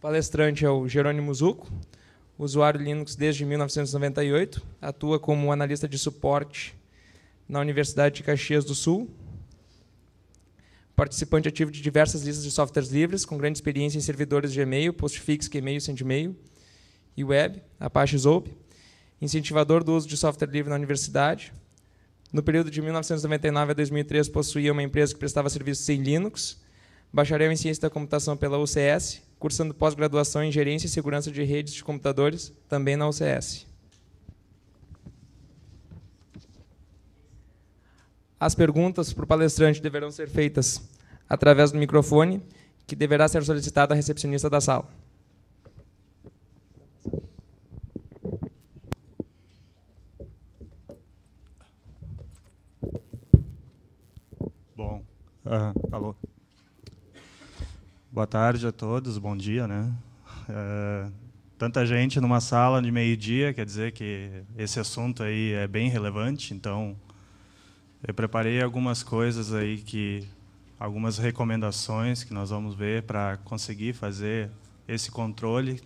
palestrante é o Jerônimo Zucco, usuário Linux desde 1998, atua como analista de suporte na Universidade de Caxias do Sul, participante ativo de diversas listas de softwares livres, com grande experiência em servidores de e-mail, Postfix, Gmail, SendMail e web, Apache Zope, incentivador do uso de software livre na universidade. No período de 1999 a 2003, possuía uma empresa que prestava serviços em Linux, bacharel em Ciência da Computação pela UCS, cursando pós-graduação em Gerência e Segurança de Redes de Computadores, também na UCS. As perguntas para o palestrante deverão ser feitas através do microfone, que deverá ser solicitado à recepcionista da sala. Bom, alô. Boa tarde a todos, bom dia, né? Tanta gente numa sala de meio-dia, quer dizer que esse assunto aí é bem relevante, então eu preparei algumas coisas aí, algumas recomendações que nós vamos ver para conseguir fazer esse controle.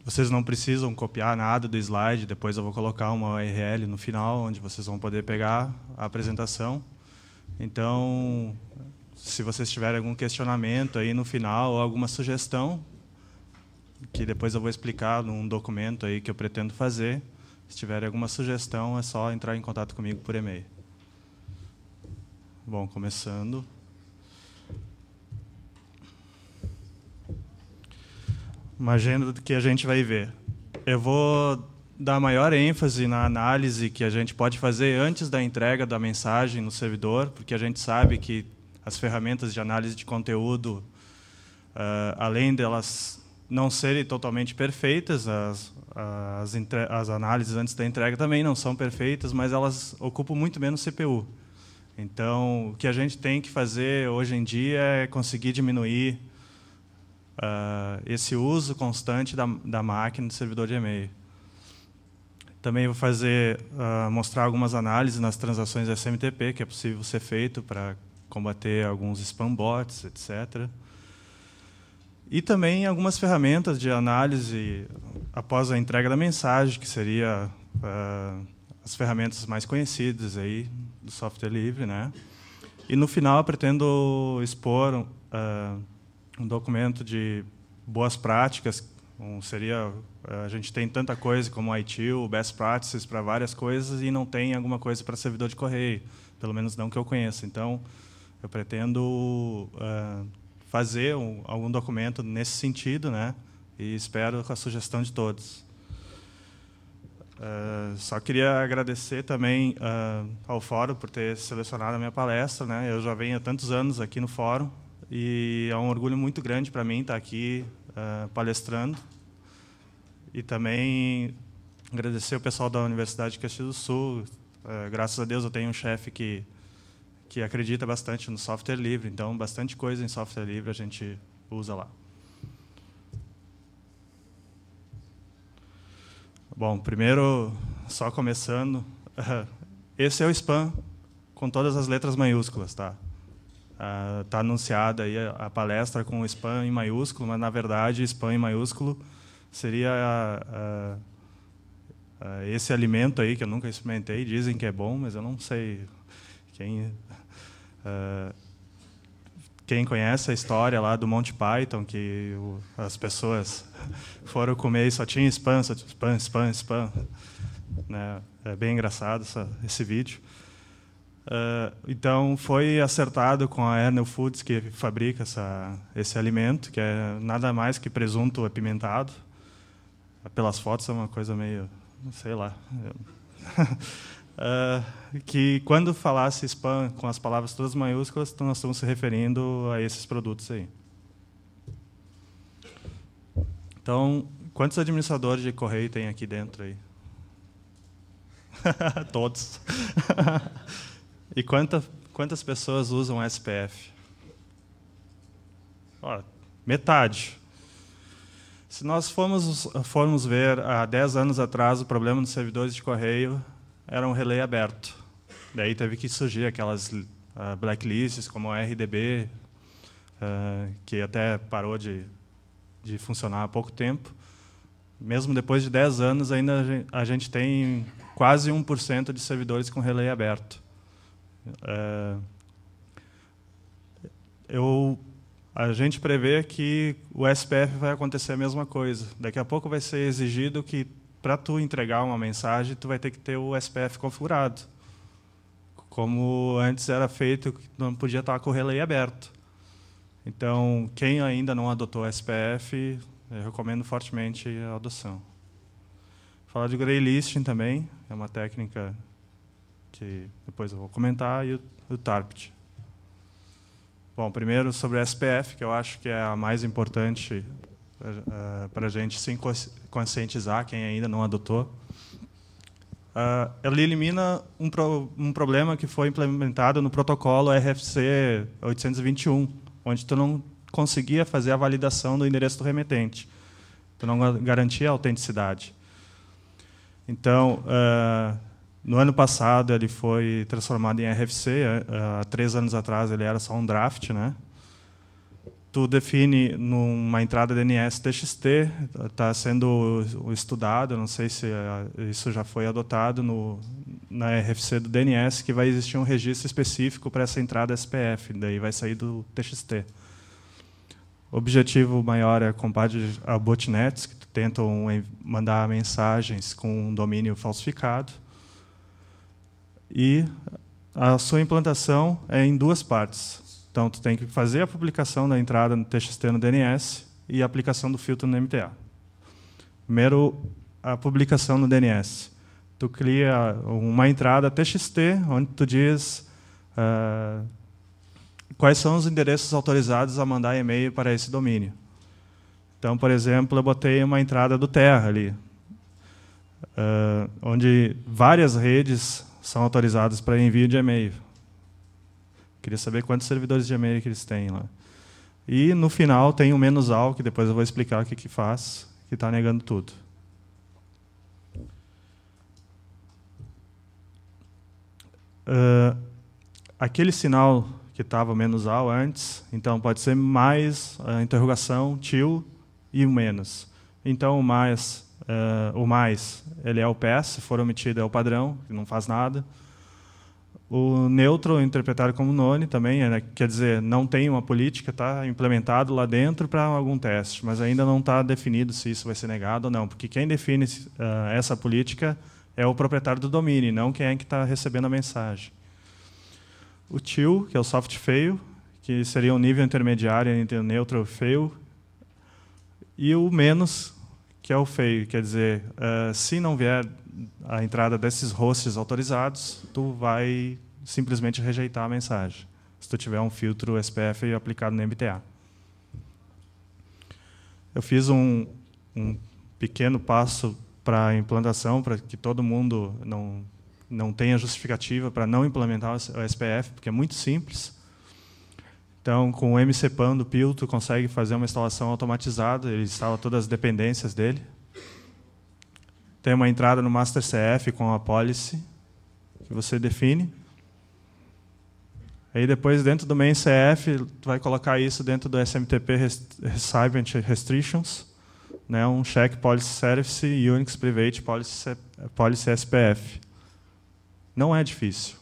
Vocês não precisam copiar nada do slide, depois eu vou colocar uma URL no final, onde vocês vão poder pegar a apresentação. Então, se vocês tiverem algum questionamento aí no final, ou alguma sugestão, que depois eu vou explicar num documento aí que eu pretendo fazer, se tiverem alguma sugestão, é só entrar em contato comigo por e-mail. Bom, começando. Uma agenda do que a gente vai ver. Eu vou dar maior ênfase na análise que a gente pode fazer antes da entrega da mensagem no servidor, porque a gente sabe que as ferramentas de análise de conteúdo, além delas não serem totalmente perfeitas, as análises antes da entrega também não são perfeitas, mas elas ocupam muito menos CPU. Então, o que a gente tem que fazer hoje em dia é conseguir diminuir esse uso constante da máquina do servidor de e-mail. Também vou mostrar algumas análises nas transações SMTP, que é possível ser feito para combater alguns spam bots, etc. E também algumas ferramentas de análise após a entrega da mensagem, que seria as ferramentas mais conhecidas aí do software livre, né? E no final eu pretendo expor um documento de boas práticas. A gente tem tanta coisa como ITIL, Best Practices para várias coisas e não tem alguma coisa para servidor de correio, pelo menos não que eu conheça. Então, eu pretendo fazer algum documento nesse sentido, né? E espero com a sugestão de todos. Só queria agradecer também ao Fórum por ter selecionado a minha palestra, né? Eu já venho há tantos anos aqui no Fórum e é um orgulho muito grande para mim estar aqui palestrando. E também agradecer o pessoal da Universidade de Caxias do Sul. Graças a Deus eu tenho um chefe que acredita bastante no software livre, então bastante coisa em software livre a gente usa lá. Bom, primeiro, só começando, esse é o spam com todas as letras maiúsculas, tá? Está anunciada aí a palestra com spam em maiúsculo, mas na verdade spam em maiúsculo seria esse alimento aí que eu nunca experimentei, dizem que é bom, mas eu não sei quem conhece a história lá do Monty Python, que as pessoas foram comer e só tinha spam, spam, né? É bem engraçado esse vídeo. Então, foi acertado com a Ernel Foods, que fabrica esse alimento, que é nada mais que presunto apimentado. Pelas fotos é uma coisa meio, sei lá. Que quando falasse spam com as palavras todas maiúsculas, então nós estamos se referindo a esses produtos aí. Então, quantos administradores de correio tem aqui dentro aí? Todos. E quantas pessoas usam SPF? Metade. Se nós formos ver há 10 anos atrás, o problema dos servidores de correio era um relay aberto. Daí teve que surgir aquelas blacklists como a RDB, que até parou de funcionar há pouco tempo. Mesmo depois de 10 anos, ainda a gente tem quase 1% de servidores com relay aberto. A gente prevê que o SPF vai acontecer a mesma coisa. Daqui a pouco vai ser exigido que, para tu entregar uma mensagem, tu vai ter que ter o SPF configurado. Como antes era feito, não podia estar com o relay aberto. Então, quem ainda não adotou o SPF, eu recomendo fortemente a adoção. Falar de gray listing também, é uma técnica que depois eu vou comentar, e o TARPT. Bom, primeiro sobre o SPF, que eu acho que é a mais importante para a gente se conscientizar, quem ainda não adotou. Ela elimina um problema que foi implementado no protocolo RFC 821, onde tu não conseguia fazer a validação do endereço do remetente. Tu não garantia a autenticidade. Então, no ano passado, ele foi transformado em RFC. Há 3 anos atrás, ele era só um draft, né? Tu define numa entrada DNS TXT, está sendo estudado, não sei se isso já foi adotado na RFC do DNS, que vai existir um registro específico para essa entrada SPF, daí vai sair do TXT. O objetivo maior é combate a botnets, que tentam mandar mensagens com um domínio falsificado. E a sua implantação é em 2 partes. Então, tu tem que fazer a publicação da entrada no TXT no DNS e a aplicação do filtro no MTA. Primeiro, a publicação no DNS. Tu cria uma entrada TXT, onde tu diz quais são os endereços autorizados a mandar e-mail para esse domínio. Então, por exemplo, eu botei uma entrada do Terra ali, onde várias redes são autorizadas para envio de e-mail. Queria saber quantos servidores de e-mail que eles têm lá. E, no final, tem o -al, que depois eu vou explicar o que faz, que está negando tudo. Aquele sinal que estava -al antes, então pode ser mais a interrogação, til, e o menos. Então, o mais ele é o pass, se for omitido é o padrão, que não faz nada. O neutro, interpretado como none, também, quer dizer, não tem uma política, está implementado lá dentro para algum teste, mas ainda não está definido se isso vai ser negado ou não, porque quem define essa política é o proprietário do domínio, não quem é que está recebendo a mensagem. O til, que é o soft fail, que seria um nível intermediário entre o neutro e o fail, e o menos, que é o fail, quer dizer, se não vier a entrada desses hosts autorizados, tu vai simplesmente rejeitar a mensagem, se tu tiver um filtro SPF aplicado no MTA. Eu fiz um pequeno passo para a implantação, para que todo mundo não tenha justificativa para não implementar o SPF, porque é muito simples. Então, com o MCPAN do PIL, tu consegue fazer uma instalação automatizada, ele instala todas as dependências dele. Tem uma entrada no Master CF com a policy, que você define. Aí depois, dentro do main CF, tu vai colocar isso dentro do SMTP Assignment Restrictions, né, um check policy service e Unix private policy SPF. Não é difícil.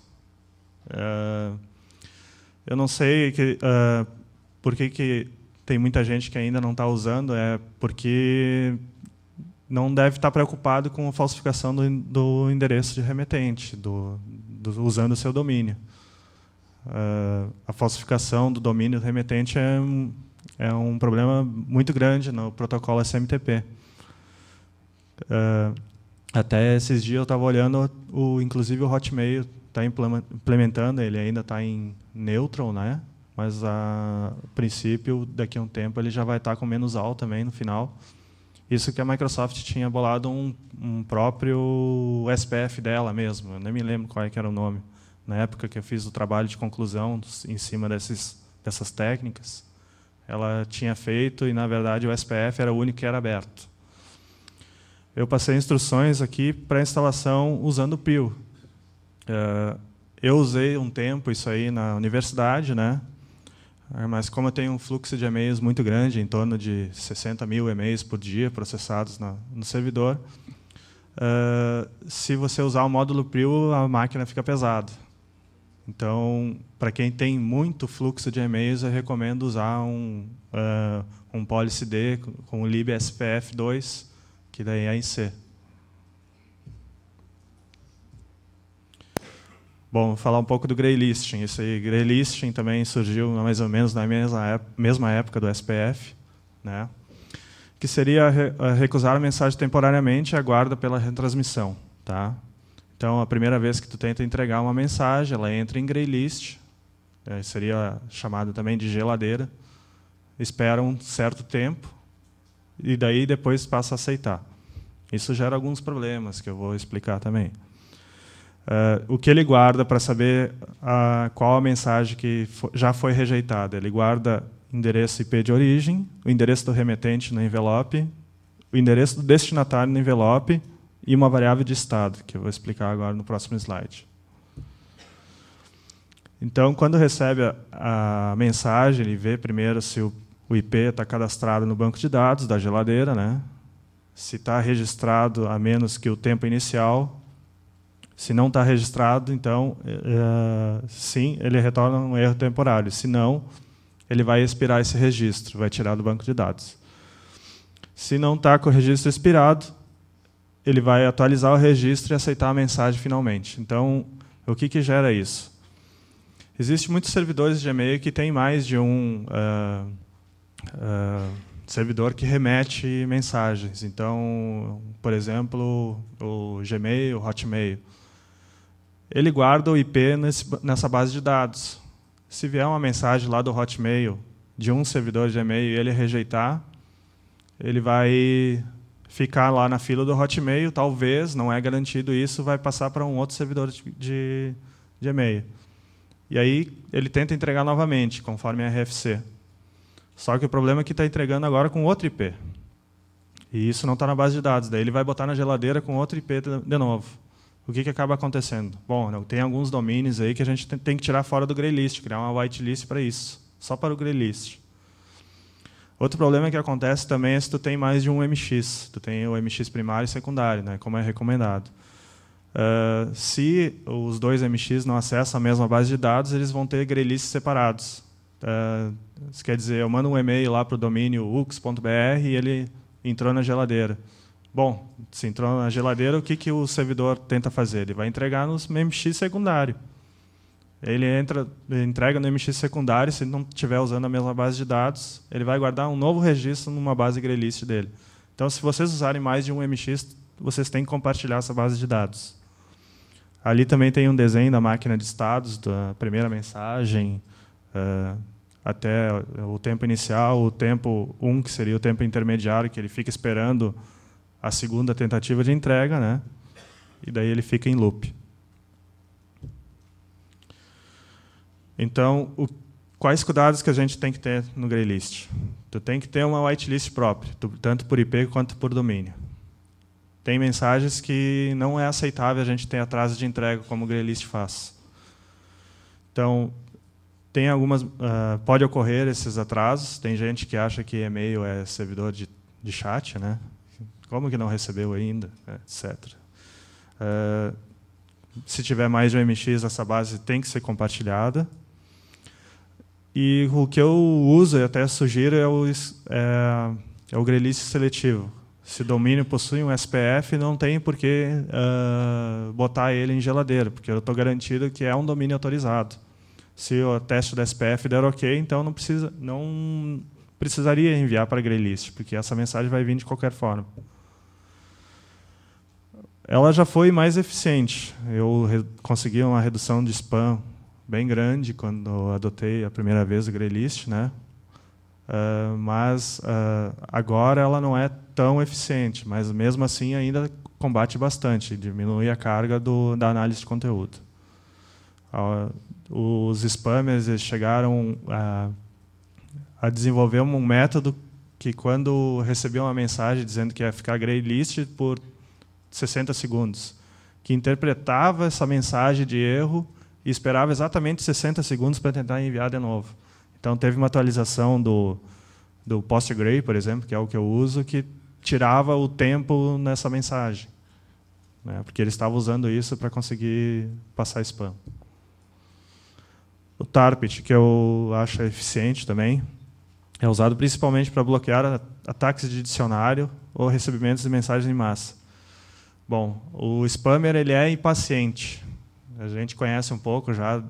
Eu não sei por que tem muita gente que ainda não está usando, porque não deve estar preocupado com a falsificação do endereço de remetente, usando o seu domínio. A falsificação do domínio do remetente é um problema muito grande no protocolo SMTP. Até esses dias eu estava olhando, inclusive o Hotmail está implementando, ele ainda está em neutral, né? Mas a princípio, daqui a um tempo, ele já vai estar com -al também no final. Isso que a Microsoft tinha bolado um próprio SPF dela mesmo, eu nem me lembro qual era o nome. Na época que eu fiz o trabalho de conclusão em cima dessas técnicas, ela tinha feito e, na verdade, o SPF era o único que era aberto. Eu passei instruções aqui para instalação usando o PIL. Eu usei um tempo isso aí na universidade, né? mas como eu tenho um fluxo de e-mails muito grande, em torno de 60 mil e-mails por dia processados no servidor, se você usar o módulo Prio, a máquina fica pesada. Então, para quem tem muito fluxo de e-mails, eu recomendo usar um PolicyD com o libspf2, que daí é em C. Bom, vou falar um pouco do graylisting. Esse graylisting também surgiu mais ou menos na mesma época do SPF, né? Que seria recusar a mensagem temporariamente e aguarda pela retransmissão. Tá? Então, a primeira vez que tu tenta entregar uma mensagem, ela entra em graylist, seria chamada também de geladeira, espera um certo tempo e daí depois passa a aceitar. Isso gera alguns problemas que eu vou explicar também. O que ele guarda para saber qual a mensagem que já foi rejeitada? Ele guarda o endereço IP de origem, o endereço do remetente no envelope, o endereço do destinatário no envelope e uma variável de estado, que eu vou explicar agora no próximo slide. Então, quando recebe a mensagem, ele vê primeiro se o IP está cadastrado no banco de dados da geladeira, né? Se está registrado a menos que o tempo inicial. Se não está registrado, então, sim, ele retorna um erro temporário. Se não, ele vai expirar esse registro, vai tirar do banco de dados. Se não está com o registro expirado, ele vai atualizar o registro e aceitar a mensagem finalmente. Então, o que gera isso? Existem muitos servidores de e-mail que têm mais de um servidor que remete mensagens. Então, por exemplo, o Gmail, o Hotmail. Ele guarda o IP nessa base de dados. Se vier uma mensagem lá do Hotmail, de um servidor de e-mail, e ele rejeitar, ele vai ficar lá na fila do Hotmail, talvez, não é garantido isso, vai passar para um outro servidor de e-mail. E aí ele tenta entregar novamente, conforme a RFC. Só que o problema é que está entregando agora com outro IP. E isso não está na base de dados. Daí ele vai botar na geladeira com outro IP de novo. O que acaba acontecendo? Bom, tem alguns domínios aí que a gente tem que tirar fora do graylist, criar uma whitelist para isso, só para o graylist. Outro problema que acontece também é se tu tem mais de um MX. Tu tem o MX primário e secundário, né, como é recomendado. Se os dois MX não acessam a mesma base de dados, eles vão ter graylists separados. Isso quer dizer, eu mando um e-mail lá para o domínio ux.br e ele entrou na geladeira. Bom, se entrou na geladeira, o que o servidor tenta fazer? Ele vai entregar no MX secundário. Ele entrega no MX secundário, se ele não estiver usando a mesma base de dados, ele vai guardar um novo registro numa base graylist dele. Então, se vocês usarem mais de um MX, vocês têm que compartilhar essa base de dados. Ali também tem um desenho da máquina de estados, da primeira mensagem, até o tempo inicial, o tempo 1, que seria o tempo intermediário, que ele fica esperando a segunda tentativa de entrega, né? E daí ele fica em loop. Então, quais cuidados que a gente tem que ter no graylist? Tu tem que ter uma whitelist própria, tanto por IP quanto por domínio. Tem mensagens que não é aceitável a gente ter atraso de entrega, como o graylist faz. Então, tem algumas, pode ocorrer esses atrasos. Tem gente que acha que e-mail é servidor de chat, né? Como que não recebeu ainda, etc. Se tiver mais de um MX, essa base tem que ser compartilhada. E o que eu uso e até sugiro é o graylist seletivo. Se o domínio possui um SPF, não tem por que botar ele em geladeira, porque eu estou garantido que é um domínio autorizado. Se o teste do SPF der OK, então não precisaria enviar para a graylist, porque essa mensagem vai vir de qualquer forma. Ela já foi mais eficiente. Eu consegui uma redução de spam bem grande quando eu adotei a primeira vez o graylist, né? Mas agora ela não é tão eficiente, mas mesmo assim ainda combate bastante, diminui a carga da análise de conteúdo. Os spammers eles chegaram a desenvolver um método que, quando recebia uma mensagem dizendo que ia ficar graylist por 60 segundos, que interpretava essa mensagem de erro e esperava exatamente 60 segundos para tentar enviar de novo. Então, teve uma atualização do PostgRey, por exemplo, que é o que eu uso, que tirava o tempo nessa mensagem, né? Porque ele estava usando isso para conseguir passar spam. O Tarpit, que eu acho eficiente também, é usado principalmente para bloquear ataques de dicionário ou recebimentos de mensagens em massa. Bom, o spammer ele é impaciente. A gente conhece um pouco já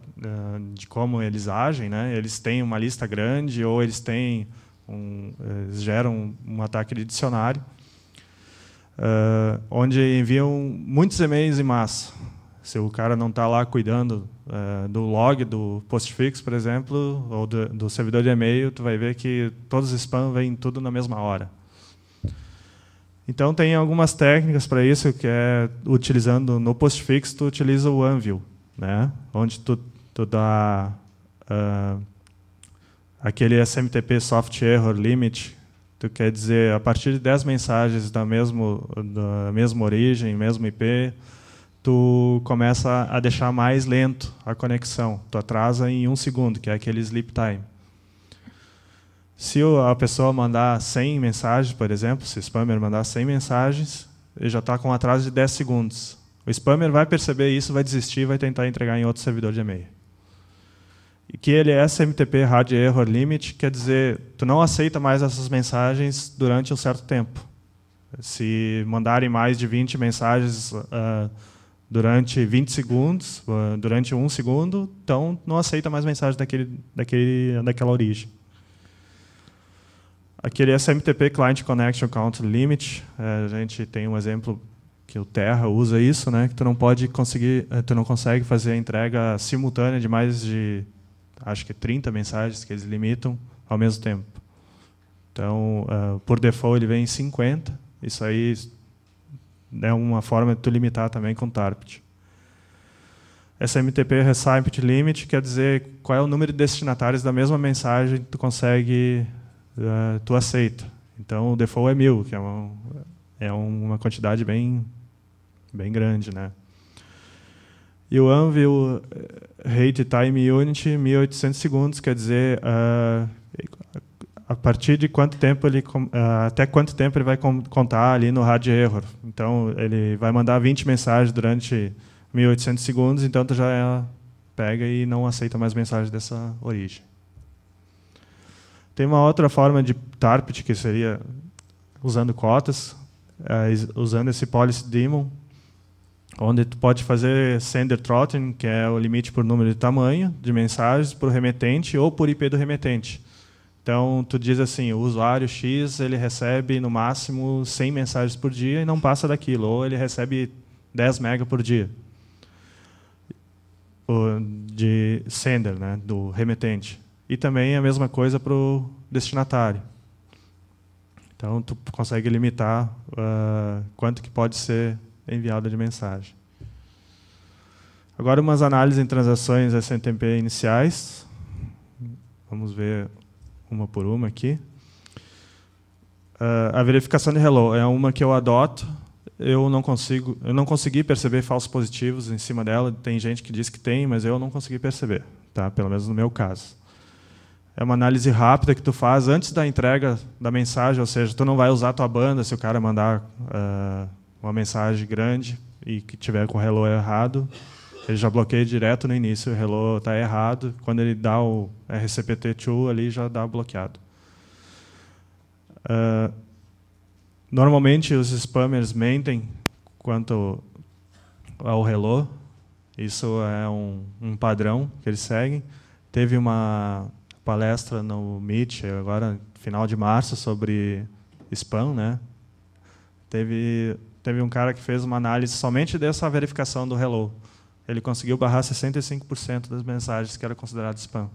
de como eles agem, né? Eles têm uma lista grande ou eles eles geram um ataque de dicionário, onde enviam muitos e-mails em massa. Se o cara não está lá cuidando do log do postfix, por exemplo, ou do servidor de e-mail, tu vai ver que todos os spam vêm tudo na mesma hora. Então, tem algumas técnicas para isso, que é, utilizando no postfix, tu utiliza o Anvil, né? Onde tu dá aquele SMTP Soft Error Limit, tu quer dizer, a partir de 10 mensagens da mesma origem, mesmo IP, tu começa a deixar mais lento a conexão. Tu atrasa em 1 segundo, que é aquele sleep time. Se a pessoa mandar 100 mensagens, por exemplo, se o spammer mandar 100 mensagens, ele já está com um atraso de 10 segundos. O spammer vai perceber isso, vai desistir e vai tentar entregar em outro servidor de e-mail. E que ele é SMTP Hard Error Limit, quer dizer, tu não aceita mais essas mensagens durante um certo tempo. Se mandarem mais de 20 mensagens durante 20 segundos, durante 1 segundo, então não aceita mais mensagem daquela origem. Aquele SMTP Client Connection Count Limit, a gente tem um exemplo que o Terra usa isso, né? Que tu não consegue fazer a entrega simultânea de mais de, acho que 30 mensagens que eles limitam ao mesmo tempo. Então, por default ele vem em 50. Isso aí é uma forma de tu limitar também com Tarpit. SMTP Recipient Limit quer dizer qual é o número de destinatários da mesma mensagem que tu consegue, tu aceita. Então, o default é 1000, que é uma quantidade bem grande, né? E o Anvil Rate Time Unit, 1800 segundos, quer dizer a partir de quanto tempo até quanto tempo ele vai contar ali no hard error. Então, ele vai mandar 20 mensagens durante 1800 segundos, então tu já pega e não aceita mais mensagens dessa origem. Tem uma outra forma de Tarpit, que seria usando cotas, usando esse Policy Daemon, onde tu pode fazer Sender Throttling, que é o limite por número de tamanho de mensagens, por remetente ou por IP do remetente. Então, tu diz assim, o usuário X ele recebe, no máximo, 100 mensagens por dia e não passa daquilo, ou ele recebe 10 MB por dia de sender, né, do remetente. E também a mesma coisa para o destinatário. Então, tu consegue limitar quanto que pode ser enviado de mensagem. Agora, umas análises em transações SMTP iniciais. Vamos ver uma por uma aqui. A verificação de hello é uma que eu adoto. Eu não consegui perceber falsos positivos em cima dela. Tem gente que diz que tem, mas eu não consegui perceber, tá? Pelo menos no meu caso. É uma análise rápida que tu faz antes da entrega da mensagem, ou seja, tu não vai usar a tua banda se o cara mandar uma mensagem grande e que tiver com o hello errado. Ele já bloqueia direto no início, o hello está errado. Quando ele dá o RCPT2, ali já dá bloqueado. Normalmente, os spammers mentem quanto ao hello. Isso é um padrão que eles seguem. Teve uma palestra no Meet, agora, final de março, sobre spam, né? Teve um cara que fez uma análise somente dessa verificação do hello. Ele conseguiu barrar 65% das mensagens que eram consideradas spam.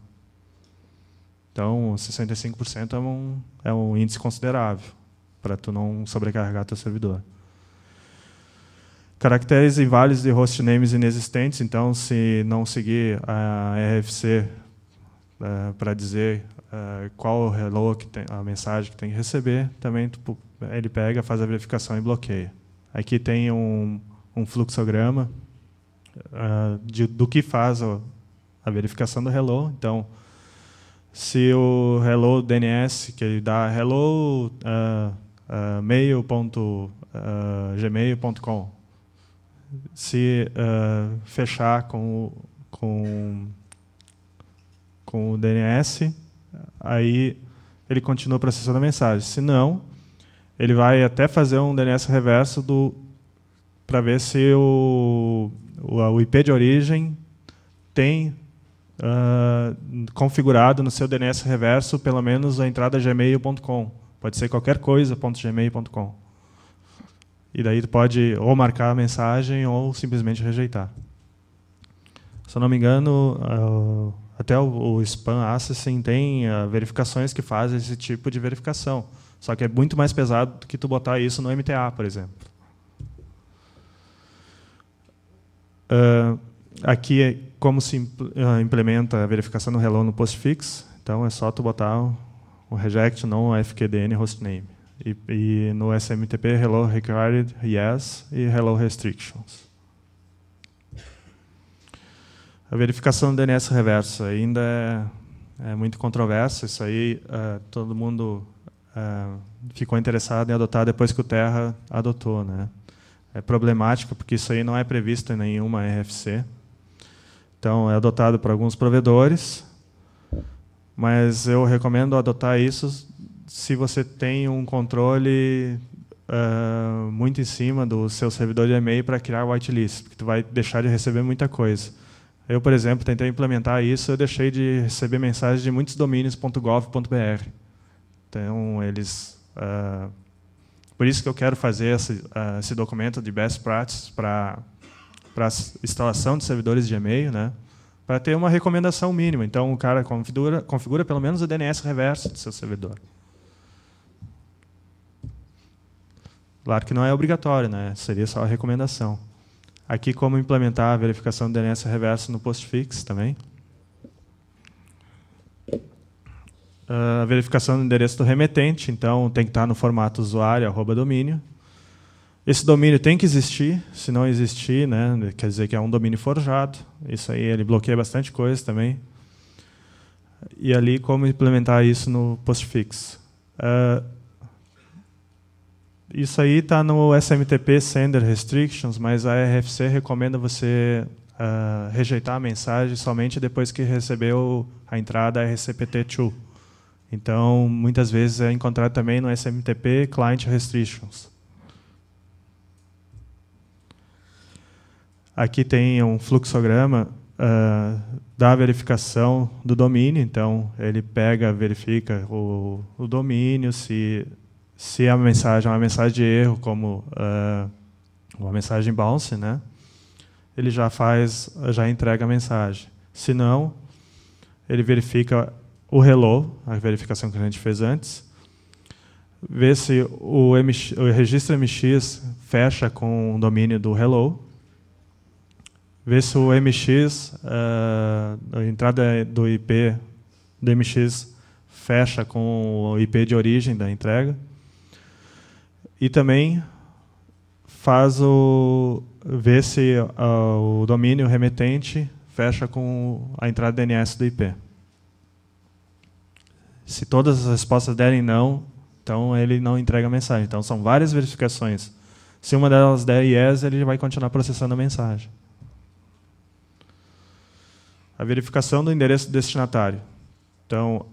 Então, 65% é um índice considerável para tu não sobrecarregar teu servidor. Caracteres inválidos de hostnames inexistentes. Então, se não seguir a RFC para dizer qual o hello que tem, a mensagem que tem que receber, também ele pega, faz a verificação e bloqueia. Aqui tem um fluxograma do que faz a verificação do hello. Então, se o hello DNS, que ele dá hello mail.gmail.com, se fechar com o DNS, aí ele continua processando a mensagem. Se não, ele vai até fazer um DNS reverso para ver se o IP de origem tem configurado no seu DNS reverso pelo menos a entrada gmail.com. Pode ser qualquer coisa, .gmail.com. E daí tu pode ou marcar a mensagem ou simplesmente rejeitar. Se eu não me engano, até o Spam Assassin tem verificações que fazem esse tipo de verificação. Só que é muito mais pesado do que tu botar isso no MTA, por exemplo. Aqui é como se implementa a verificação no hello no postfix. Então é só tu botar o reject non fqdn hostname. E no SMTP, hello required yes e hello restrictions. A verificação do DNS reverso ainda é muito controversa. Isso aí todo mundo ficou interessado em adotar depois que o Terra adotou, né? É problemático porque isso aí não é previsto em nenhuma RFC. Então, é adotado por alguns provedores, mas eu recomendo adotar isso se você tem um controle muito em cima do seu servidor de e-mail para criar whitelist, porque tu vai deixar de receber muita coisa. Eu, por exemplo, tentei implementar isso, eu deixei de receber mensagens de muitos domínios .gov.br. Então, eles... por isso que eu quero fazer esse documento de best practices para instalação de servidores de e-mail, né, para ter uma recomendação mínima. Então, o cara configura pelo menos o DNS reverso do seu servidor. Claro que não é obrigatório, né, seria só a recomendação. Aqui, como implementar a verificação do DNS reverso no postfix também. A verificação do endereço do remetente, então tem que estar no formato usuário, @domínio. Esse domínio tem que existir, se não existir, né, quer dizer que é um domínio forjado. Isso aí ele bloqueia bastante coisa também. E ali como implementar isso no postfix. Isso aí está no SMTP Sender Restrictions, mas a RFC recomenda você rejeitar a mensagem somente depois que recebeu a entrada RCPT2. Então, muitas vezes é encontrado também no SMTP Client Restrictions. Aqui tem um fluxograma da verificação do domínio. Então, ele verifica o domínio, se a mensagem é uma mensagem de erro, como uma mensagem bounce, né, ele já entrega a mensagem. Se não, ele verifica o hello, a verificação que a gente fez antes, vê se o registro MX fecha com o domínio do hello, vê se o MX, a entrada do IP do MX fecha com o IP de origem da entrega, e também vê se o domínio remetente fecha com a entrada DNS do IP. Se todas as respostas derem não, então ele não entrega a mensagem. Então, são várias verificações. Se uma delas der yes, ele vai continuar processando a mensagem. A verificação do endereço do destinatário. Então,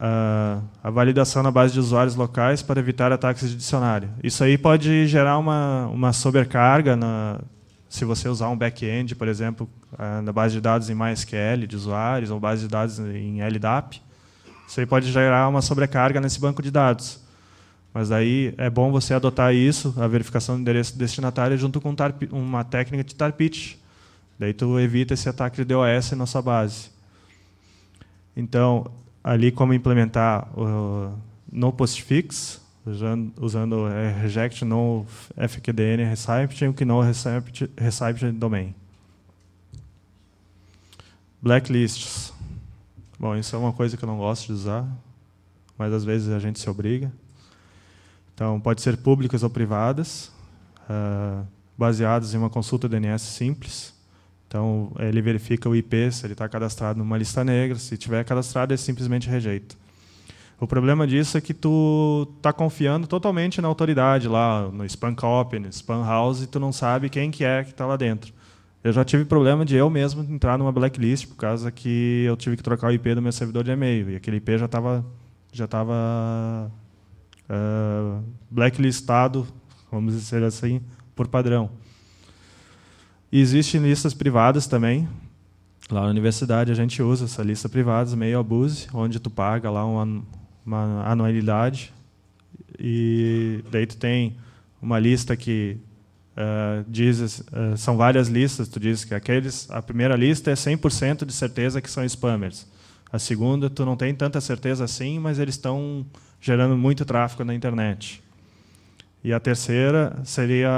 a validação na base de usuários locais para evitar ataques de dicionário. Isso aí pode gerar uma sobrecarga se você usar um back-end, por exemplo, na base de dados em MySQL de usuários ou base de dados em LDAP. Isso aí pode gerar uma sobrecarga nesse banco de dados. Mas aí é bom você adotar isso, a verificação do endereço do destinatário, junto com uma técnica de tar-pitch. Daí tu evita esse ataque de DOS na sua base. Então, ali como implementar no postfix, usando reject no fqdn recipe e o no recipe domain. Blacklists. Bom, isso é uma coisa que eu não gosto de usar, mas às vezes a gente se obriga. Então, pode ser públicas ou privadas, baseadas em uma consulta DNS simples. Então, ele verifica o IP, se ele está cadastrado numa lista negra. Se tiver cadastrado, ele simplesmente rejeita. O problema disso é que tu está confiando totalmente na autoridade lá, no spam copy, no spam house, e tu não sabe quem que está lá dentro. Eu já tive problema de eu mesmo entrar numa blacklist por causa que eu tive que trocar o IP do meu servidor de e-mail, e aquele IP já estava blacklistado, vamos dizer assim, por padrão. E existem listas privadas também. Lá na universidade a gente usa essa lista privada, Mail Abuse, onde tu paga lá uma anualidade, e daí tu tem uma lista que são várias listas, tu diz que a primeira lista é 100% de certeza que são spammers. A segunda, tu não tem tanta certeza assim, mas eles estão gerando muito tráfego na internet. E a terceira seria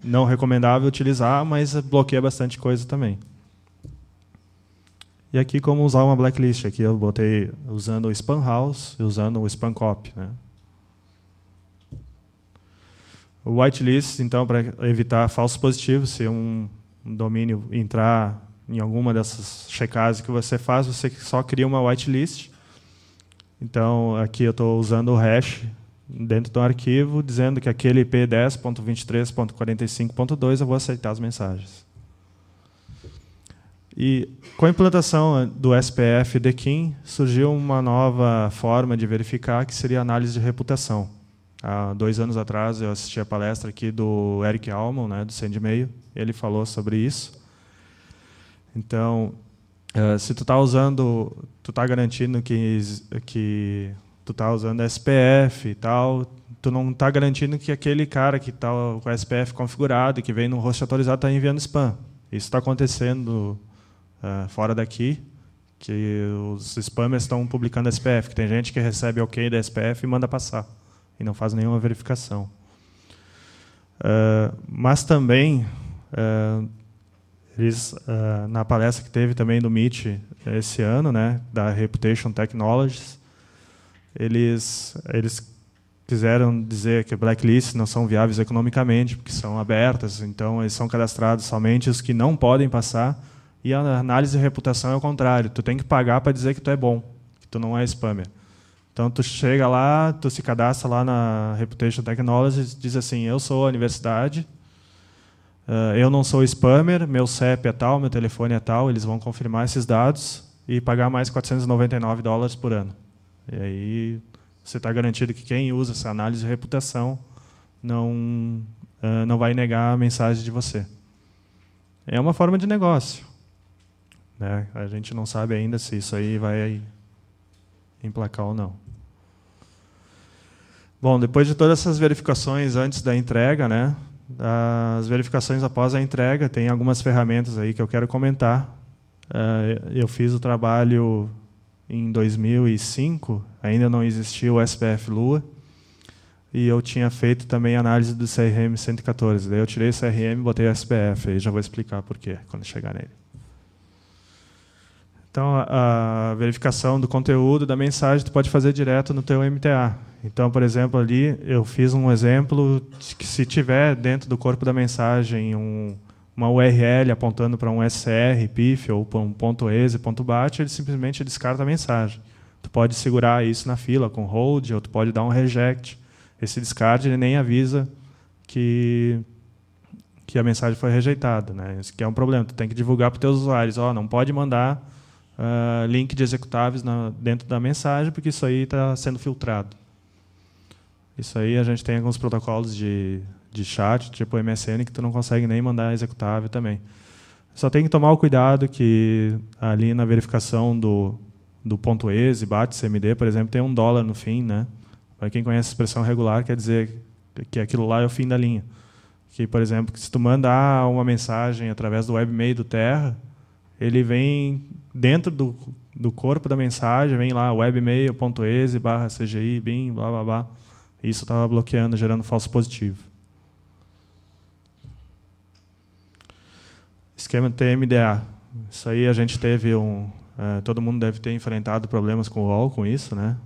não recomendável utilizar, mas bloqueia bastante coisa também. E aqui como usar uma blacklist. Aqui eu botei usando o spam house e usando o spam copy, né? O whitelist, então, para evitar falsos positivos, se um domínio entrar em alguma dessas checagens que você faz, você só cria uma whitelist. Então, aqui eu estou usando o hash dentro do arquivo, dizendo que aquele IP 10.23.45.2 eu vou aceitar as mensagens. E com a implantação do SPF e DKIM, surgiu uma nova forma de verificar, que seria a análise de reputação. Há 2 anos atrás, eu assisti a palestra aqui do Eric Alman, né, do SendMail. Ele falou sobre isso. Então, se tu está usando, tu está garantindo que tu está usando SPF e tal, tu não está garantindo que aquele cara que está com o SPF configurado e que vem no host autorizado está enviando spam. Isso está acontecendo fora daqui, que os spammers estão publicando SPF, que tem gente que recebe OK da SPF e manda passar, e não faz nenhuma verificação. Mas também, eles, na palestra que teve também do Meet esse ano, né, da Reputation Technologies, eles quiseram dizer que blacklists não são viáveis economicamente, porque são abertas, então eles são cadastrados somente os que não podem passar, e a análise de reputação é o contrário, tu tem que pagar para dizer que tu é bom, que tu não é spammer. Então, tu chega lá, tu se cadastra lá na Reputation Technologies, diz assim, eu sou a universidade, eu não sou spammer, meu CEP é tal, meu telefone é tal, eles vão confirmar esses dados e pagar mais $499 por ano. E aí você está garantido que quem usa essa análise de reputação não vai negar a mensagem de você. É uma forma de negócio, né? A gente não sabe ainda se isso aí vai emplacar ou não. Bom, depois de todas essas verificações antes da entrega, né, as verificações após a entrega, tem algumas ferramentas aí que eu quero comentar. Eu fiz o trabalho em 2005, ainda não existia o SPF Lua, e eu tinha feito também análise do CRM 114. Daí eu tirei o CRM e botei o SPF, aí já vou explicar por quê quando chegar nele. Então, a verificação do conteúdo da mensagem tu pode fazer direto no teu MTA. Então, por exemplo, ali eu fiz um exemplo de que se tiver dentro do corpo da mensagem uma URL apontando para um SCR, PIF ou para um .exe, .bat, ele simplesmente descarta a mensagem. Tu pode segurar isso na fila com hold, ou tu pode dar um reject. Esse descarte ele nem avisa que a mensagem foi rejeitada, né? Isso que é um problema. Tu tem que divulgar para os teus usuários. Não pode mandar link de executáveis dentro da mensagem, porque isso aí está sendo filtrado. Isso aí a gente tem alguns protocolos de chat, tipo MSN, que tu não consegue nem mandar executável também. Só tem que tomar o cuidado que ali na verificação do .exe, BAT, CMD, por exemplo, tem $1 no fim, né? Para quem conhece a expressão regular, quer dizer que aquilo lá é o fim da linha. Que, por exemplo, se tu mandar uma mensagem através do webmail do Terra, ele vem dentro do corpo da mensagem, vem lá webmail.exe/CGI, bin, blá, blá, blá. Isso estava bloqueando, gerando falso positivo. Esquema TMDA. Isso aí a gente teve todo mundo deve ter enfrentado problemas com o UOL com isso, né?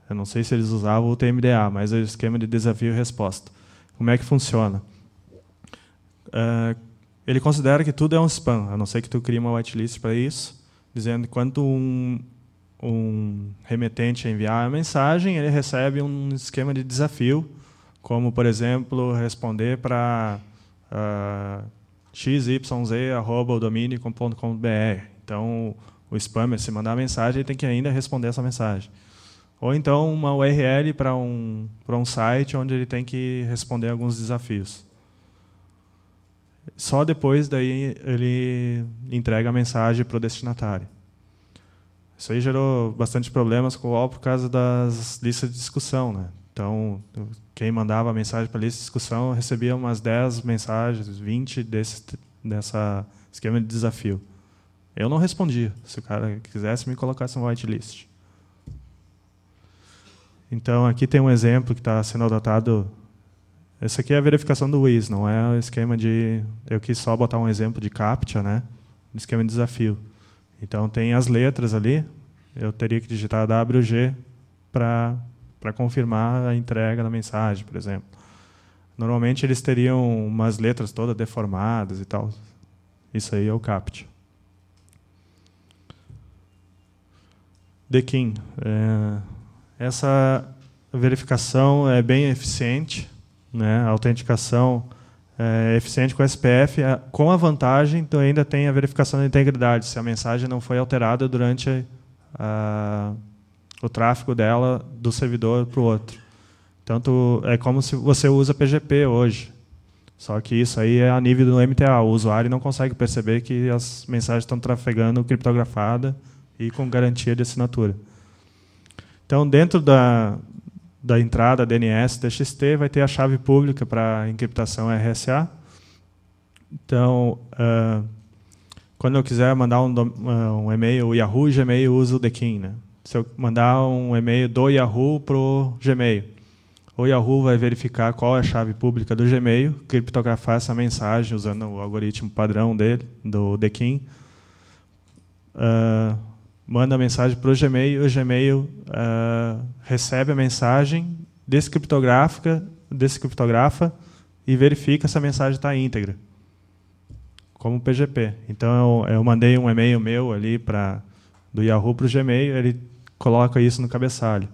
Eu não sei se eles usavam o TMDA, mas é o esquema de desafio e resposta. Como é que funciona? Ele considera que tudo é um spam, a não ser que tu crie uma whitelist para isso, dizendo que quando um remetente a enviar a mensagem, ele recebe um esquema de desafio, como, por exemplo, responder para xyz@domínio.com.br. Então, o spammer, se mandar a mensagem, ele tem que ainda responder essa mensagem. Ou então uma URL para um site onde ele tem que responder alguns desafios. Só depois daí ele entrega a mensagem para o destinatário. Isso aí gerou bastante problemas com o UOL por causa das listas de discussão, né? Então, quem mandava a mensagem para a lista de discussão recebia umas 10 mensagens, 20 dessa esquema de desafio. Eu não respondia, se o cara quisesse me colocasse no whitelist. Então, aqui tem um exemplo que está sendo adotado. Esse aqui é a verificação do WIS, não é o esquema de... Eu quis só botar um exemplo de CAPTCHA, né? Do esquema de desafio. Então, tem as letras ali. Eu teria que digitar WG para confirmar a entrega da mensagem, por exemplo. Normalmente, eles teriam umas letras todas deformadas e tal. Isso aí é o CAPTCHA. DKIM. Essa verificação é bem eficiente, né? A autenticação é eficiente com SPF, com a vantagem que ainda tem a verificação da integridade, se a mensagem não foi alterada durante o tráfego dela do servidor para o outro. Tanto é como se você usa PGP hoje. Só que isso aí é a nível do MTA. O usuário não consegue perceber que as mensagens estão trafegando criptografada e com garantia de assinatura. Então, dentro da entrada DNS TXT, vai ter a chave pública para encriptação RSA. Então, quando eu quiser mandar um e-mail, o Yahoo, Gmail, usa o DKIM, né? Se eu mandar um e-mail do Yahoo para o Gmail, o Yahoo vai verificar qual é a chave pública do Gmail, criptografar essa mensagem usando o algoritmo padrão dele, do DKIM, manda a mensagem para o Gmail recebe a mensagem, descriptografa e verifica se a mensagem está íntegra, como PGP. Então, eu mandei um e-mail meu ali do Yahoo para o Gmail, ele coloca isso no cabeçalho.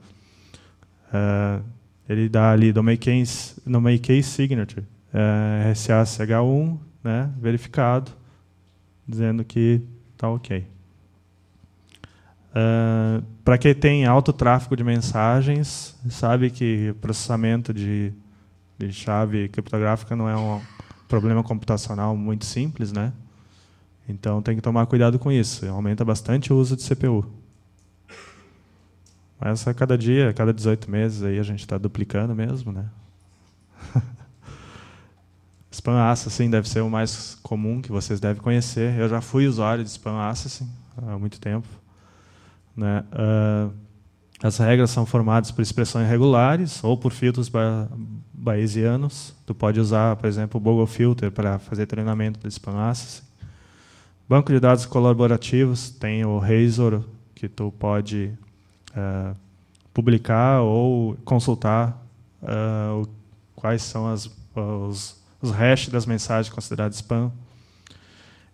Ele dá ali domain case signature, RSA-CH1, né, verificado, dizendo que está ok. Para quem tem alto tráfego de mensagens, sabe que processamento de chave criptográfica não é um problema computacional muito simples, né? Então tem que tomar cuidado com isso. Aumenta bastante o uso de CPU. Mas a cada dia, a cada 18 meses, aí a gente está duplicando mesmo, né? Spam Assassin deve ser o mais comum que vocês devem conhecer. Eu já fui usuário de Spam Assassin há muito tempo. Né? As regras são formadas por expressões regulares ou por filtros bayesianos. Tu pode usar, por exemplo, o Bogle Filter para fazer treinamento do Spam Assassin. Banco de dados colaborativos, tem o Razor, que tu pode publicar ou consultar quais são os hashes das mensagens consideradas spam.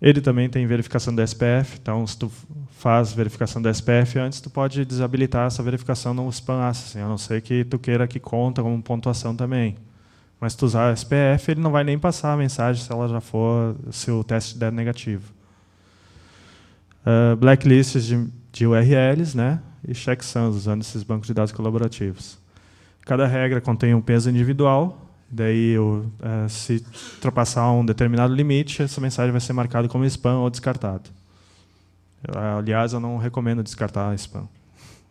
Ele também tem verificação da SPF, então se tu faz verificação da SPF antes, tu pode desabilitar essa verificação no Spam Assassin, a não ser que tu queira que conta como pontuação também. Mas se tu usar a SPF, ele não vai nem passar a mensagem se o teste der negativo. Blacklists de URLs, né? E checksums, usando esses bancos de dados colaborativos. Cada regra contém um peso individual. Daí, se ultrapassar um determinado limite, essa mensagem vai ser marcada como spam ou descartada. Aliás, eu não recomendo descartar spam.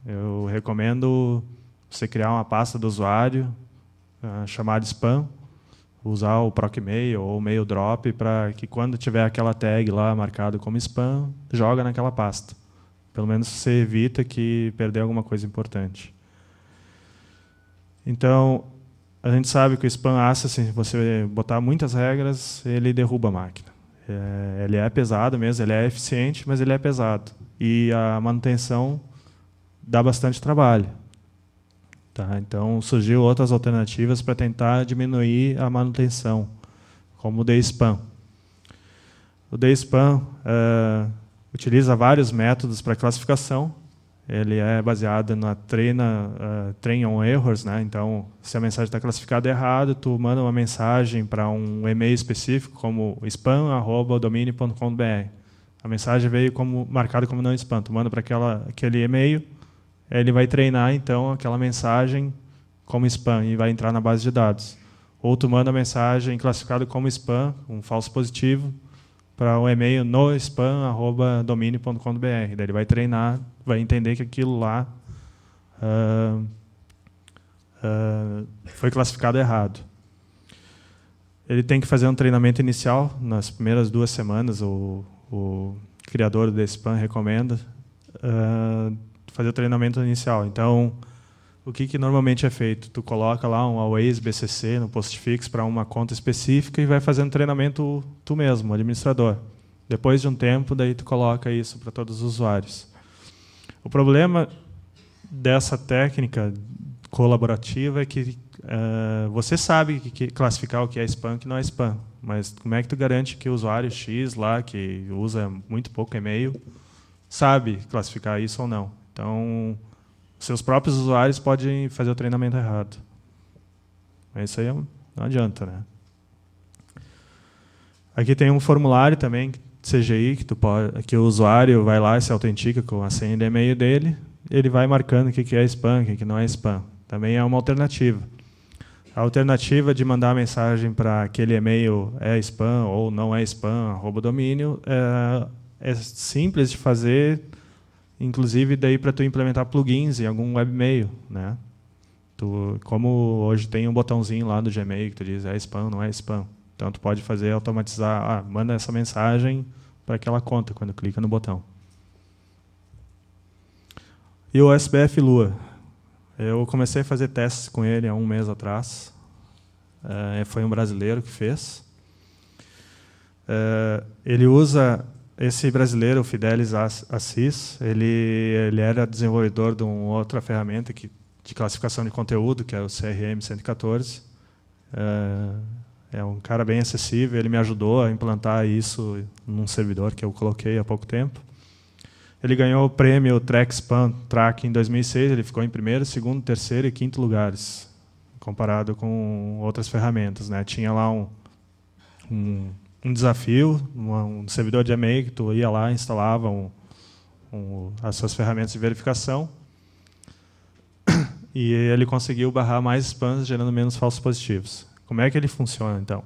Eu recomendo você criar uma pasta do usuário, chamada spam, usar o procmail ou o mail drop para que quando tiver aquela tag lá marcada como spam, joga naquela pasta. Pelo menos você evita que perder alguma coisa importante. Então, a gente sabe que o Spam Assassin, se você botar muitas regras, ele derruba a máquina. Ele é pesado mesmo, ele é eficiente, mas ele é pesado. E a manutenção dá bastante trabalho. Tá? Então, surgiu outras alternativas para tentar diminuir a manutenção, como o DSpam. O DSpam utiliza vários métodos para classificação. ele é baseado na train on errors, né? Então, se a mensagem está classificada errado, tu manda uma mensagem para um e-mail específico, como spam@domínio.com.br. A mensagem veio marcada como não spam. Tu manda para aquele e-mail, ele vai treinar, então, aquela mensagem como spam e vai entrar na base de dados. Ou tu manda a mensagem classificada como spam, um falso positivo, para um e-mail no spam@domínio.com.br. Daí ele vai treinar, vai entender que aquilo lá foi classificado errado. Ele tem que fazer um treinamento inicial. Nas primeiras 2 semanas, o criador do spam recomenda fazer o treinamento inicial. Então, o que normalmente é feito? Tu coloca lá um Always BCC no postfix para uma conta específica e vai fazendo treinamento tu mesmo, administrador. Depois de um tempo, daí tu coloca isso para todos os usuários. O problema dessa técnica colaborativa é que você sabe classificar o que é spam e o que não é spam, mas como é que tu garante que o usuário X lá, que usa muito pouco e-mail, sabe classificar isso ou não? Então, seus próprios usuários podem fazer o treinamento errado. Mas isso aí não adianta, né? Aqui tem um formulário também, CGI, que o usuário vai lá e se autentica com a senha de e-mail dele, ele vai marcando o que é spam, o que não é spam. Também é uma alternativa. A alternativa de mandar a mensagem para aquele e-mail é spam ou não é spam, @domínio, é simples de fazer, inclusive daí para tu implementar plugins em algum webmail, né? Como hoje tem um botãozinho lá do Gmail que tu diz é spam, não é spam. Então tu pode fazer automatizar, manda essa mensagem para aquela conta quando clica no botão. E o SBF Lua, eu comecei a fazer testes com ele há 1 mês atrás. Foi um brasileiro que fez. Ele usa esse brasileiro, o Fidelis Assis, ele era desenvolvedor de uma outra ferramenta de classificação de conteúdo, que é o CRM 114. É um cara bem acessível, ele me ajudou a implantar isso num servidor que eu coloquei há pouco tempo. Ele ganhou o prêmio TrackSpan Track em 2006, ele ficou em 1º, 2º, 3º e 5º lugares, comparado com outras ferramentas, né? Tinha lá um desafio, um servidor de e-mail que tu ia lá e instalava as suas ferramentas de verificação e ele conseguiu barrar mais spams, gerando menos falsos positivos. Como é que ele funciona, então?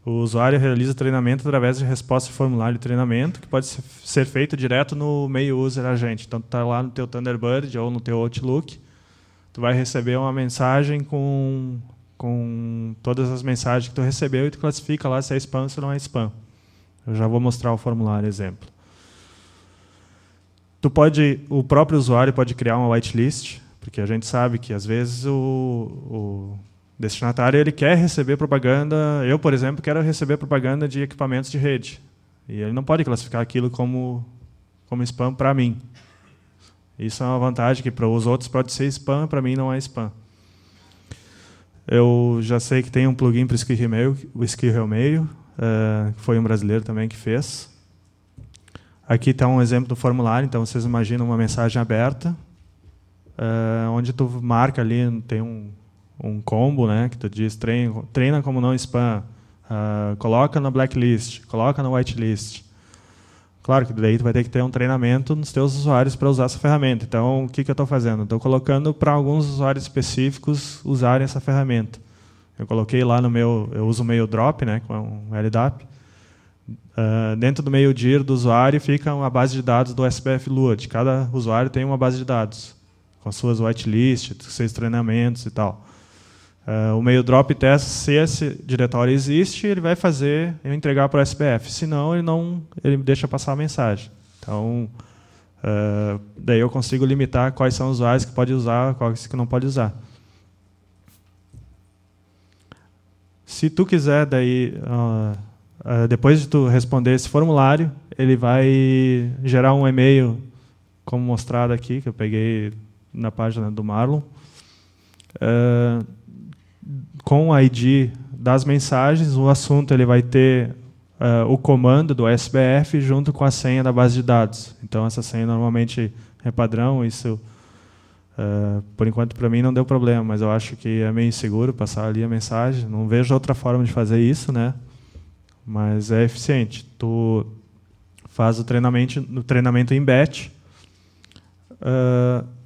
O usuário realiza treinamento através de resposta de formulário de treinamento, que pode ser feito direto no Mail User Agent. Então, tu está lá no teu Thunderbird ou no teu Outlook, tu vai receber uma mensagem com todas as mensagens que tu recebeu e tu classifica lá se é spam ou se não é spam. Eu já vou mostrar o formulário exemplo. O próprio usuário pode criar uma whitelist, porque a gente sabe que às vezes o destinatário ele quer receber propaganda. Eu, por exemplo, quero receber propaganda de equipamentos de rede. E ele não pode classificar aquilo como spam para mim. Isso é uma vantagem que para os outros pode ser spam, para mim não é spam. Eu já sei que tem um plugin para o Squirrel Mail, que foi um brasileiro também que fez. Aqui está um exemplo do formulário, então vocês imaginam uma mensagem aberta, onde tu marca ali, tem um combo, né, que tu diz treina como não spam, coloca na blacklist, coloca na whitelist. Claro que daí tu vai ter que ter um treinamento nos teus usuários para usar essa ferramenta. Então, o que eu estou fazendo? Estou colocando para alguns usuários específicos usarem essa ferramenta. Eu coloquei lá eu uso o MailDrop, né, com um LDAP. Dentro do MailDir do usuário fica uma base de dados do SBF Lua. De cada usuário tem uma base de dados, com suas whitelists, seus treinamentos e tal. O MailDrop testa se esse diretório existe, ele vai fazer eu entregar para o SBF. Se não, ele deixa passar a mensagem. Então, daí eu consigo limitar quais são os usuários que pode usar, quais que não pode usar. Se tu quiser, daí, depois de tu responder esse formulário, ele vai gerar um e-mail, como mostrado aqui, que eu peguei na página do Marlon, com o ID das mensagens. O assunto ele vai ter o comando do SBF junto com a senha da base de dados. Então, essa senha normalmente é padrão, isso, por enquanto, para mim não deu problema, mas eu acho que é meio inseguro passar ali a mensagem. Não vejo outra forma de fazer isso, né? Mas é eficiente. Tu faz o treinamento em batch,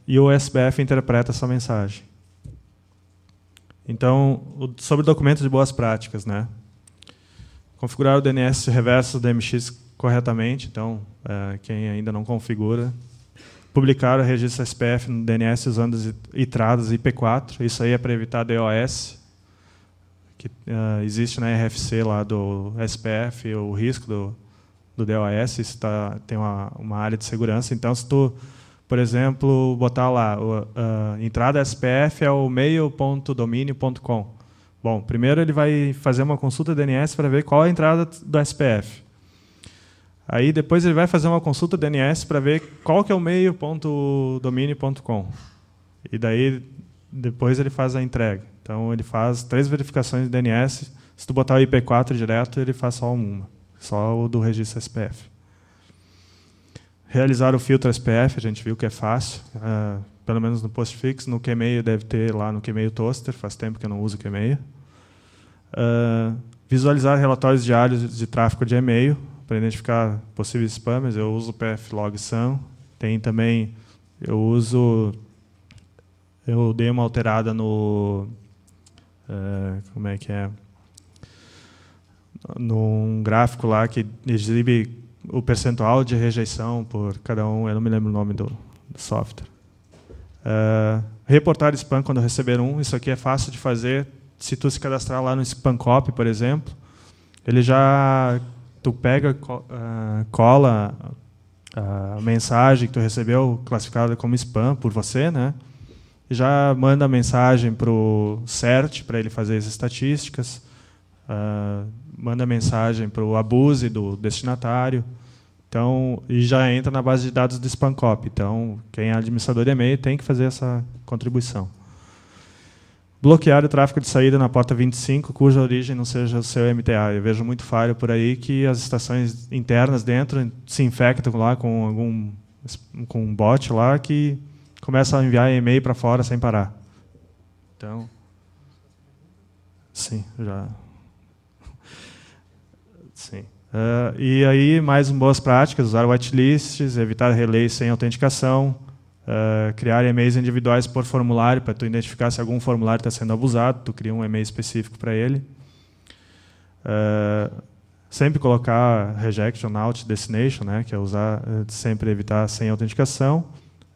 e o SBF interpreta essa mensagem. Então, sobre documentos de boas práticas, né? Configurar o DNS reverso do DMX corretamente, então, quem ainda não configura. Publicar o registro SPF no DNS usando as entradas IP4, isso aí é para evitar DOS, que existe na RFC lá do SPF, o risco do DOS, isso tem uma área de segurança. Então, se tu, por exemplo, botar lá, entrada SPF é o mail.dominio.com. Bom, primeiro ele vai fazer uma consulta DNS para ver qual é a entrada do SPF. Aí depois ele vai fazer uma consulta DNS para ver qual que é o mail.dominio.com. E daí depois ele faz a entrega. Então ele faz 3 verificações de DNS. Se tu botar o IP4 direto, ele faz só uma, só o do registro SPF. Realizar o filtro SPF, a gente viu que é fácil, pelo menos no Postfix. No Kmail deve ter lá no Kmail Toaster, faz tempo que eu não uso o Kmail. Visualizar relatórios diários de tráfego de e-mail, para identificar possíveis spammers. Eu uso o pflog-sum. Tem também, eu dei uma alterada no, como é que é, num gráfico lá que exibe o percentual de rejeição por cada um, eu não me lembro o nome do software. Reportar spam quando receber um, isso aqui é fácil de fazer. Se tu se cadastrar lá no SpamCopy, por exemplo, ele já... Tu pega, cola a mensagem que tu recebeu classificada como spam por você, né? E já manda a mensagem para o CERT, para ele fazer as estatísticas, manda mensagem para o abuse do destinatário, então, e já entra na base de dados do SpamCopy. Então, quem é administrador de e-mail tem que fazer essa contribuição. Bloquear o tráfego de saída na porta 25, cuja origem não seja o seu MTA. Eu vejo muito falho por aí que as estações internas dentro se infectam lá com um bot lá que começa a enviar e-mail para fora sem parar. Então, sim, já. Sim. E aí, mais boas práticas, usar whitelists, evitar relays sem autenticação, criar e-mails individuais por formulário, para tu identificar se algum formulário está sendo abusado, tu cria um e-mail específico para ele. Sempre colocar rejection out destination, né, que é usar, sempre evitar sem autenticação.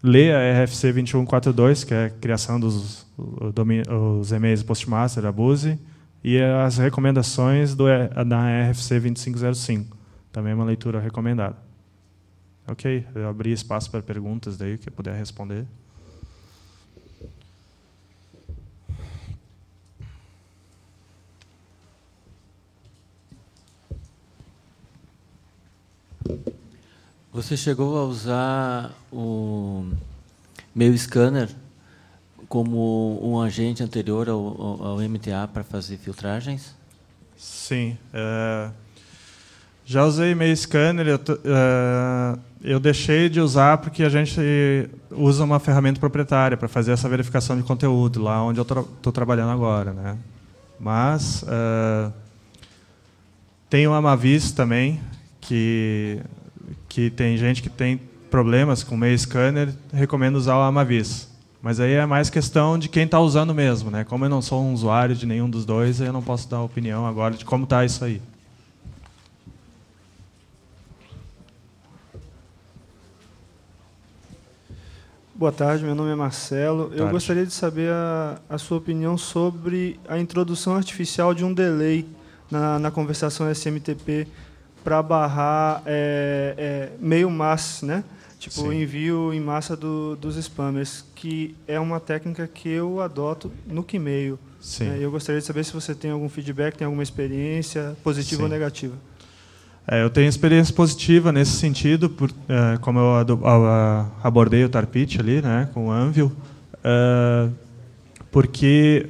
Ler a RFC 2142, que é a criação dos e-mails postmaster, abuse, e as recomendações da RFC 2505, também é uma leitura recomendada. Ok, eu abri espaço para perguntas daí, que eu puder responder. Você chegou a usar o Mail Scanner como um agente anterior ao MTA para fazer filtragens? Sim. Já usei Mail Scanner, eu deixei de usar porque a gente usa uma ferramenta proprietária para fazer essa verificação de conteúdo, lá onde eu estou trabalhando agora, né? Mas tem o Amavis também, que tem gente que tem problemas com o Mail Scanner, recomendo usar o Amavis. Mas aí é mais questão de quem está usando mesmo, né? Como eu não sou um usuário de nenhum dos dois, eu não posso dar opinião agora de como está isso aí. Boa tarde, meu nome é Marcelo. Eu gostaria de saber a sua opinião sobre a introdução artificial de um delay na conversação SMTP para barrar mail mass, né? Tipo, o envio em massa dos spammers, que é uma técnica que eu adoto no Kmail. Sim. Eu gostaria de saber se você tem algum feedback, tem alguma experiência positiva ou negativa. Eu tenho experiência positiva nesse sentido, como eu abordei o Tar-Pit ali, né, com o Anvil, porque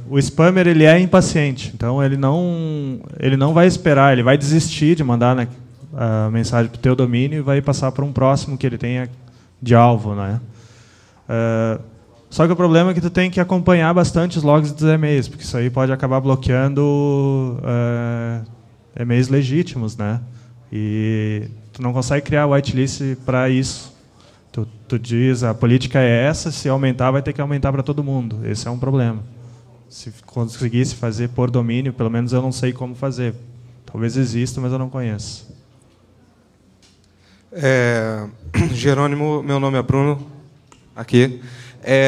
o spammer ele é impaciente, então ele não vai esperar, ele vai desistir de mandar a mensagem para o teu domínio e vai passar para um próximo que ele tenha de alvo, né? Só que o problema é que tu tem que acompanhar bastante os logs dos e-mails, porque isso aí pode acabar bloqueando e-mails legítimos, né? E tu não consegue criar whitelist para isso. Tu diz, a política é essa, se aumentar, vai ter que aumentar para todo mundo. Esse é um problema. Se conseguisse fazer por domínio, pelo menos eu não sei como fazer. Talvez exista, mas eu não conheço. Jerônimo, meu nome é Bruno, aqui.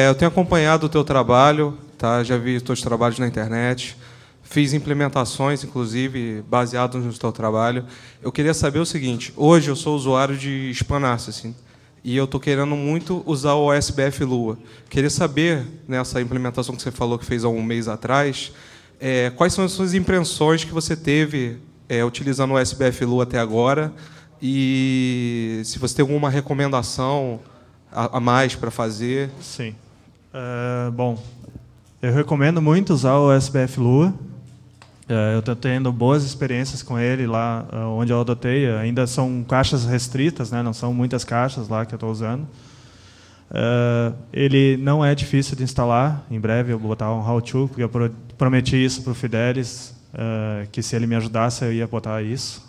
Eu tenho acompanhado o teu trabalho, tá? Já vi os teus trabalhos na internet. Fiz implementações, inclusive, baseadas no teu trabalho. Eu queria saber o seguinte. Hoje eu sou usuário de Spam Assassin e eu estou querendo muito usar o OSBF Lua. Queria saber, nessa implementação que você falou que fez há um mês atrás, quais são as suas impressões que você teve utilizando o OSBF Lua até agora e se você tem alguma recomendação a mais para fazer. Sim. Bom, eu recomendo muito usar o OSBF Lua. Eu estou tendo boas experiências com ele lá onde eu adotei. Ainda são caixas restritas, né? Não são muitas caixas lá que eu estou usando. Ele não é difícil de instalar. Em breve eu vou botar um how-to, porque eu prometi isso para o Fidelis, que se ele me ajudasse eu ia botar isso.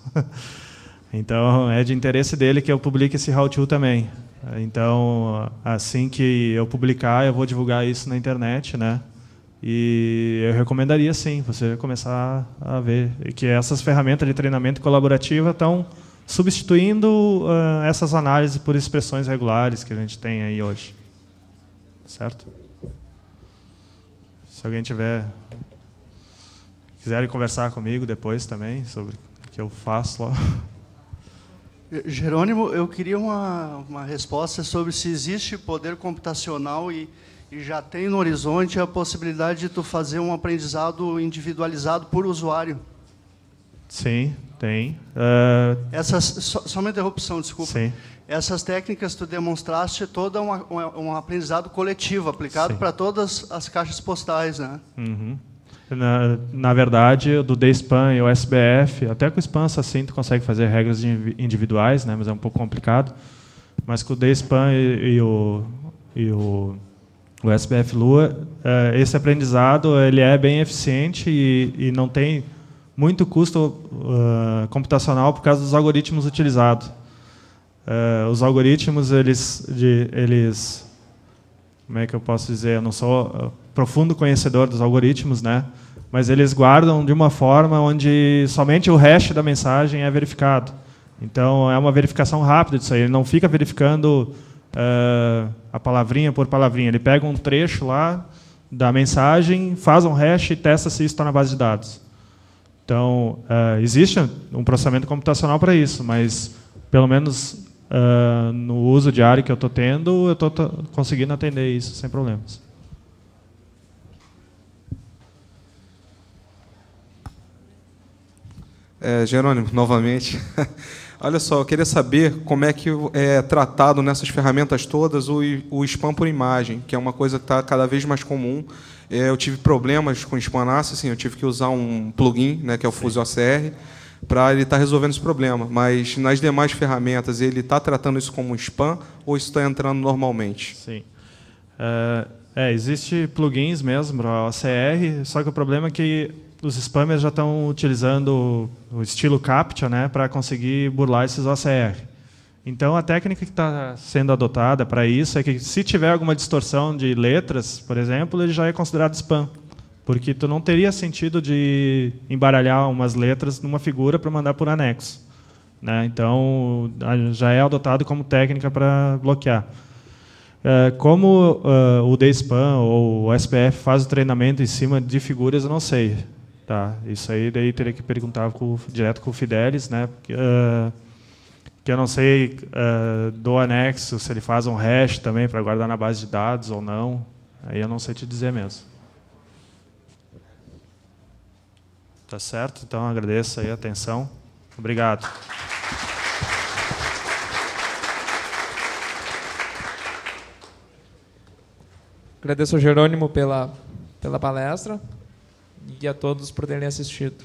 Então é de interesse dele que eu publique esse how-to também. Então, assim que eu publicar, eu vou divulgar isso na internet, né? E eu recomendaria, sim, você começar a ver que essas ferramentas de treinamento colaborativo estão substituindo essas análises por expressões regulares que a gente tem aí hoje. Certo? Se alguém quiserem conversar comigo depois também sobre o que eu faço lá. Jerônimo, eu queria uma resposta sobre se existe poder computacional e já tem no horizonte a possibilidade de tu fazer um aprendizado individualizado por usuário. Sim, tem. Só uma interrupção, desculpa. Sim. Essas técnicas tu demonstraste toda um aprendizado coletivo aplicado para todas as caixas postais, né? Uhum. Na verdade, do DSPAN e o SBF, até com o Spam Assassin tu consegue fazer regras individuais, né, mas é um pouco complicado. Mas com o DSPAN e o SBF Lua, esse aprendizado ele é bem eficiente e não tem muito custo computacional por causa dos algoritmos utilizados. Os algoritmos, eles, como é que eu posso dizer? Eu não sou profundo conhecedor dos algoritmos, né? Mas eles guardam de uma forma onde somente o hash da mensagem é verificado. Então, é uma verificação rápida disso aí. Ele não fica verificando a palavrinha por palavrinha. Ele pega um trecho lá da mensagem, faz um hash e testa se isso está na base de dados. Então, existe um processamento computacional para isso, mas, pelo menos no uso diário que eu estou tendo, eu estou conseguindo atender isso sem problemas. Jerônimo, novamente. Olha só, eu queria saber como é que é tratado nessas ferramentas todas o spam por imagem, que é uma coisa que está cada vez mais comum. Eu tive problemas com o Spam Assassin, eu tive que usar um plugin, né, que é o Fuse OCR, para ele estar resolvendo esse problema. Mas nas demais ferramentas, ele está tratando isso como um spam ou isso está entrando normalmente? Sim. Existe plugins mesmo para OCR, só que o problema é que os spammers já estão utilizando o estilo CAPTCHA, né, para conseguir burlar esses OCR. Então, a técnica que está sendo adotada para isso é que, se tiver alguma distorção de letras, por exemplo, ele já é considerado spam, porque tu não teria sentido de embaralhar umas letras numa figura para mandar por anexo, né? Então, já é adotado como técnica para bloquear. Como o DSPAN ou o SPF faz o treinamento em cima de figuras, eu não sei. Tá? Isso aí daí teria que perguntar direto com o Fidelis, né? Que eu não sei do anexo, se ele faz um hash também para guardar na base de dados ou não. Aí eu não sei te dizer mesmo. Tá certo? Então agradeço aí a atenção. Obrigado. Agradeço ao Jerônimo pela palestra e a todos por terem assistido.